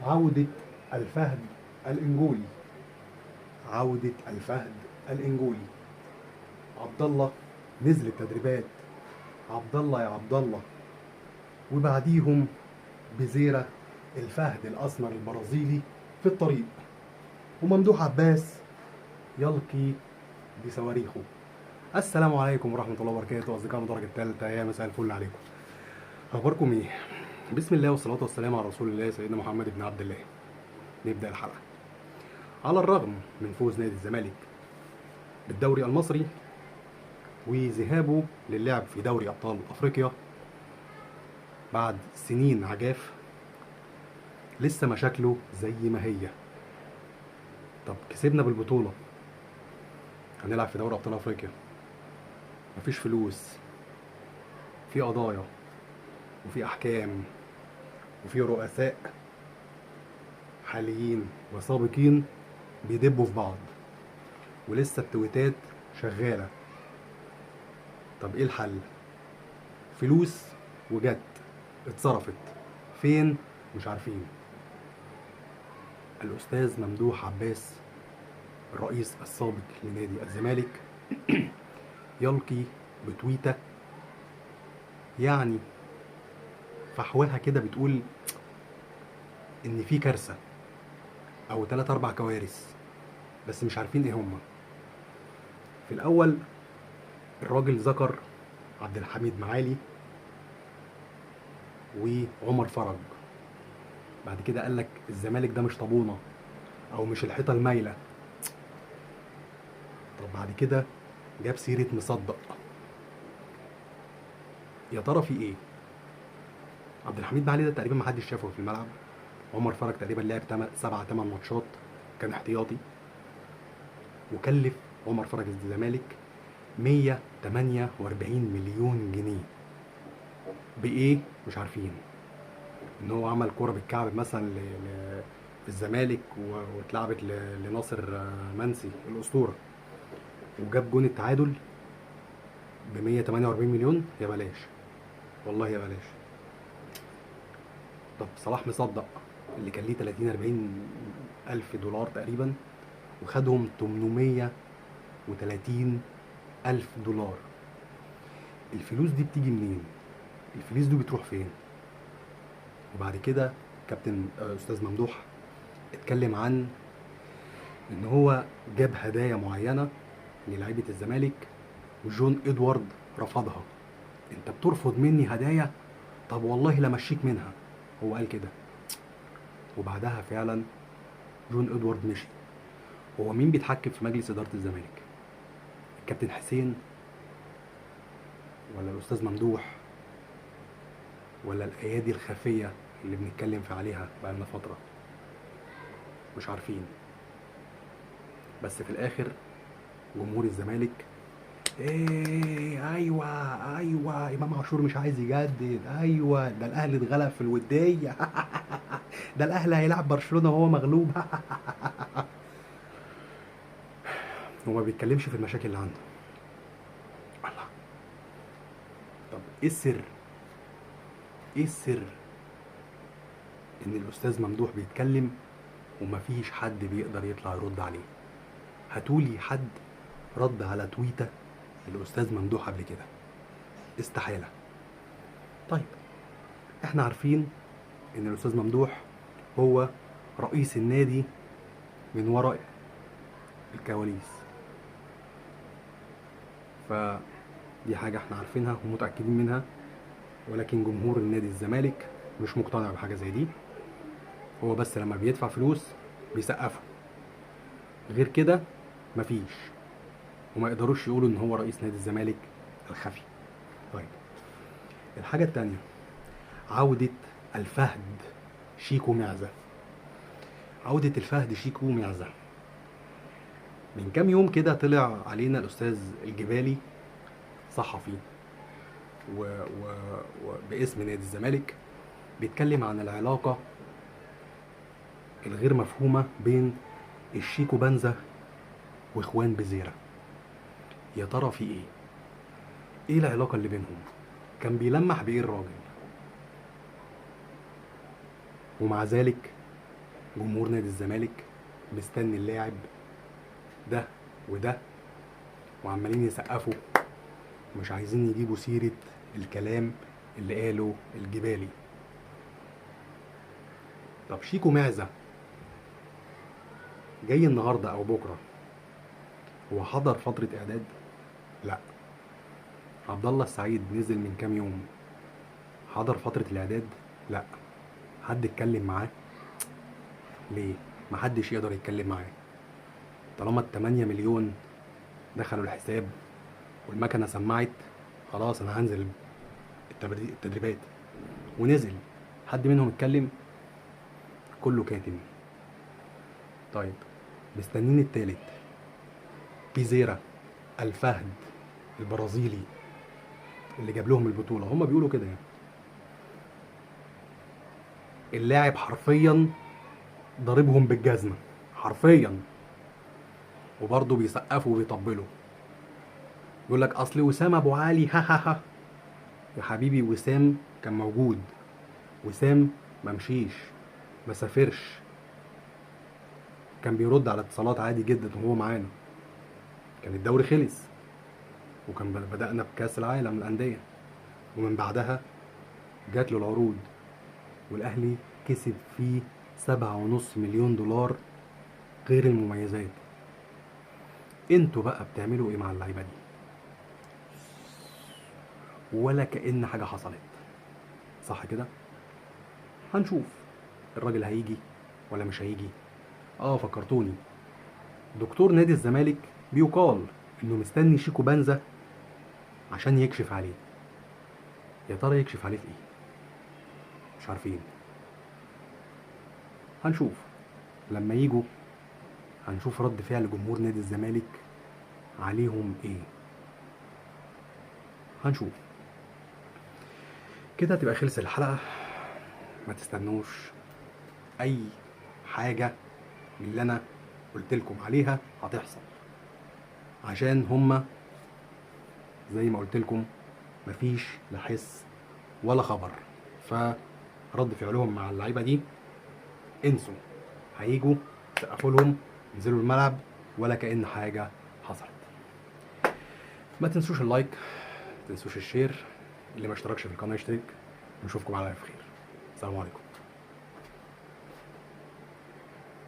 عودة الفهد الإنجولي. عودة الفهد الإنجولي. عبد الله نزل التدريبات. عبد الله يا عبد الله. وبعديهم بزيرة الفهد الأسمر البرازيلي في الطريق، وممدوح عباس يلقي بصواريخه. السلام عليكم ورحمة الله وبركاته أصدقائي الدرجة الثالثة، يا مساء الفل عليكم. أخباركم إيه؟ بسم الله والصلاة والسلام على رسول الله سيدنا محمد بن عبد الله. نبدأ الحلقة. على الرغم من فوز نادي الزمالك بالدوري المصري وذهابه للعب في دوري أبطال أفريقيا بعد سنين عجاف، لسه مشاكله زي ما هي. طب كسبنا بالبطولة، هنلعب في دوري أبطال أفريقيا، مفيش فلوس، في قضايا وفي أحكام وفي رؤساء حاليين وسابقين بيدبوا في بعض، ولسه التويتات شغالة. طب ايه الحل؟ فلوس وجت اتصرفت فين؟ مش عارفين. الأستاذ ممدوح عباس الرئيس السابق لنادي الزمالك يلقي بتويتة يعني فحواها كده بتقول ان في كارثة او 3-4 كوارث، بس مش عارفين ايه هما. في الاول الراجل ذكر عبد الحميد معالي وعمر فرج، بعد كده قال لك الزمالك ده مش طابونة او مش الحيطة المايلة. طب بعد كده جاب سيرة مصدق. يا ترى في ايه؟ عبد الحميد معالي ده تقريبا محدش شافه في الملعب. عمر فرج تقريبا لعب 7-8 ماتشات كان احتياطي، وكلف عمر فرج الزمالك 148 مليون جنيه. بايه؟ مش عارفين. ان هو عمل كوره بالكعب مثلا في الزمالك واتلعبت لناصر منسي الاسطوره، وجاب جون التعادل ب 148 مليون. يا بلاش والله يا بلاش. طب صلاح مصدق اللي كان ليه 30-40 الف دولار تقريبا، وخدهم 830 الف دولار. الفلوس دي بتيجي منين؟ الفلوس دي بتروح فين؟ وبعد كده كابتن استاذ ممدوح اتكلم عن ان هو جاب هدايا معينه للاعيبه الزمالك وجون ادوارد رفضها. انت بترفض مني هدايا؟ طب والله لمشيك منها. هو قال كده، وبعدها فعلا جون ادوارد مشي. هو مين بيتحكم في مجلس اداره الزمالك؟ الكابتن حسين ولا الاستاذ ممدوح ولا الايادي الخفيه اللي بنتكلم في عليها بقالنا فتره؟ مش عارفين. بس في الاخر جمهور الزمالك ايه، ايوه ايوه امام عاشور مش عايز يجدد، ايوه ده الاهلي اتغلب في الوديه ده الاهلي هيلعب برشلونه وهو مغلوب هو ما بيتكلمش في المشاكل اللي عنده. الله. طب ايه السر؟ ايه السر ان الاستاذ ممدوح بيتكلم ومفيش حد بيقدر يطلع يرد عليه؟ هاتولي حد رد على تويته الاستاذ ممدوح قبل كده. استحاله. طيب احنا عارفين ان الاستاذ ممدوح هو رئيس النادي من وراء الكواليس، فدي حاجة احنا عارفينها ومتأكدين منها، ولكن جمهور النادي الزمالك مش مقتنع بحاجة زي دي. هو بس لما بيدفع فلوس بيسقفه، غير كده مفيش، وما يقدروش يقولوا ان هو رئيس نادي الزمالك الخفي. طيب الحاجة التانية، عودة الفهد شيكو معزة. عودة الفهد شيكو معزة. من كام يوم كده طلع علينا الأستاذ الجبالي صحفي وباسم نادي الزمالك بيتكلم عن العلاقة الغير مفهومة بين الشيكو بنزا واخوان بزيرة. يا ترى في ايه؟ ايه العلاقة اللي بينهم؟ كان بيلمح بايه الراجل؟ ومع ذلك جمهور نادي الزمالك مستني اللاعب ده وده، وعمالين يسقفوا، مش عايزين يجيبوا سيرة الكلام اللي قاله الجبالي. طب شيكو معزة جاي النهارده او بكره، هو حضر فترة اعداد؟ لا. عبد الله السعيد نزل من كام يوم، حضر فترة الاعداد؟ لا. حد اتكلم معاه؟ ليه؟ محدش يقدر يتكلم معاه طالما ال8 مليون دخلوا الحساب والمكنة سمعت. خلاص انا هنزل التدريبات، ونزل. حد منهم اتكلم؟ كله كاتم. طيب مستنين التالت، بيزيرا الفهد البرازيلي اللي جاب لهم البطولة، هم بيقولوا كده يعني. اللاعب حرفيا ضاربهم بالجزمة حرفيا، وبرضه بيسقفوا وبيطبلوا. يقول لك اصل وسام ابو علي ها ها ها. يا حبيبي وسام كان موجود، وسام ما مشيش، ما سافرش، كان بيرد على اتصالات عادي جدا وهو معانا. كان الدوري خلص، وكان بدأنا بكأس العالم للأندية، ومن بعدها جات له العروض، والأهلي كسب فيه 7.5 مليون دولار غير المميزات. انتوا بقى بتعملوا ايه مع اللعيبة دي؟ ولا كأن حاجة حصلت، صح كده؟ هنشوف الراجل هيجي ولا مش هيجي. فكرتوني، دكتور نادي الزمالك بيقال انه مستني شيكو بنزا عشان يكشف عليه. يا ترى يكشف عليه في ايه؟ مش عارفين. هنشوف لما يجوا، هنشوف رد فعل جمهور نادي الزمالك عليهم ايه. هنشوف. كده تبقى خلص الحلقة. ما تستنوش اي حاجة من اللي انا قلت لكم عليها هتحصل، عشان هما زي ما قلت لكم مفيش لا حس ولا خبر. فرد فعلهم مع اللعيبة دي انسوا، هيجوا سقفوا لهم، ينزلوا الملعب ولا كأن حاجة حصلت. ما تنسوش اللايك، ما تنسوش الشير، اللي ما اشتركش في القناة يشترك. نشوفكم على خير. السلام عليكم.